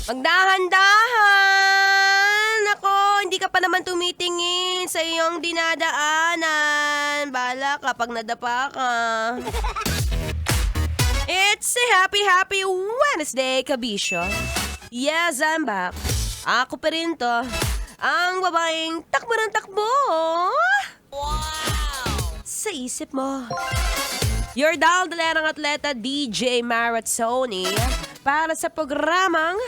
Magdahan-dahan! Ako, hindi ka pa naman tumitingin sa iyong dinadaanan. Bahala ka pag nadapa ka. It's a happy Wednesday, kabisyo. Yes, I'm back. Ako pa rin to. Ang babaeng takbo ng takbo. Wow! Sa isip mo. Your daldalerang atleta, DJ Mara Tonee, para sa programang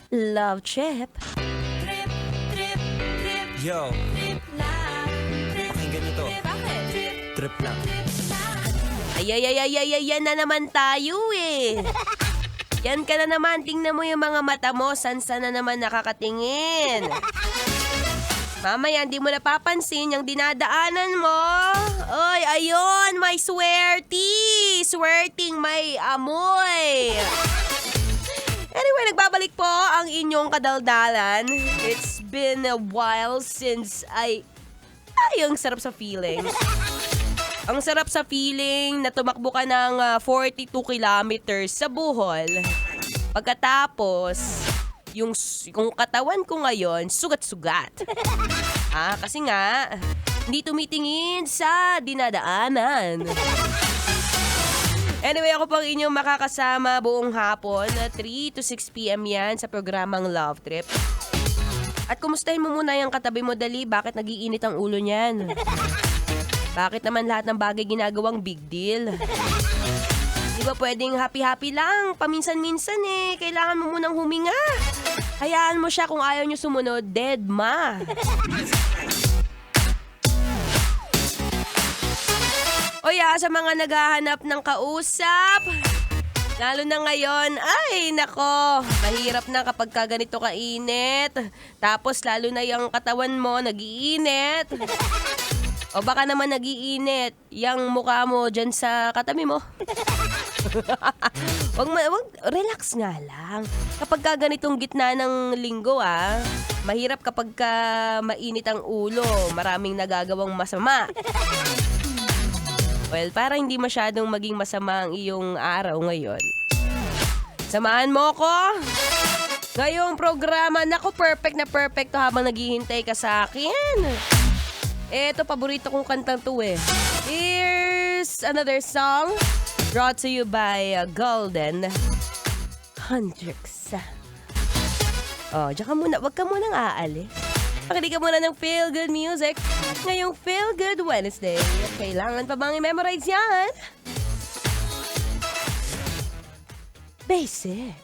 Love Trip. Trip, trip, trip. Yo, Trip lang. Trip, pakinggan nyo to. bakit? Trip, Trip lang. trip lang. Ay, yan na naman tayo eh. Yan ka na naman, tingnan mo yung mga mata mo, san-san na naman nakakatingin. Mamaya, hindi mo napapansin yung dinadaanan mo. Oy, ayun, may swerting may amoy. Anyway, nagbabalik po ang inyong kadaldalan. It's been a while since ay, ang sarap sa feeling. Ang sarap sa feeling na tumakbo ka ng 42 kilometers sa buhol. Pagkatapos, yung katawan ko ngayon, sugat-sugat. Kasi nga, hindi tumitingin sa dinadaanan. Anyway, ako pang inyong makakasama buong hapon, 3 to 6 p.m. yan sa programang Love Trip. At kumustahin mo muna yung katabi mo, dali, bakit nagiinit ang ulo niyan? Bakit naman lahat ng bagay ginagawang big deal? Di ba pwedeng happy-happy lang, paminsan-minsan eh, kailangan mo munang huminga. Hayaan mo siya kung ayaw niyo sumunod, dead ma. O sa mga naghahanap ng kausap, lalo na ngayon, ay nako, mahirap na kapag ganito kainit. Tapos lalo na yung katawan mo nagiinit. O baka naman nagiinit yung mukha mo dyan sa katabi mo. wag, relax nga lang. Kapag ganitong gitna ng linggo mahirap kapag mainit ang ulo, maraming nagagawang masama. Well, para hindi masyadong maging masama ang iyong araw ngayon, samahan mo ko ngayong programa. Naku, perfect na perfect to habang naghihintay ka sa akin. Eto, paborito kong kantang to eh. Here's another song brought to you by Golden Hendrix. Diyan ka muna, wag ka munang aalis. Pakinig ka muna ng Feel Good Music ngayong Feel Good Wednesday. Kailangan pa bang i-memorize yan? Basic.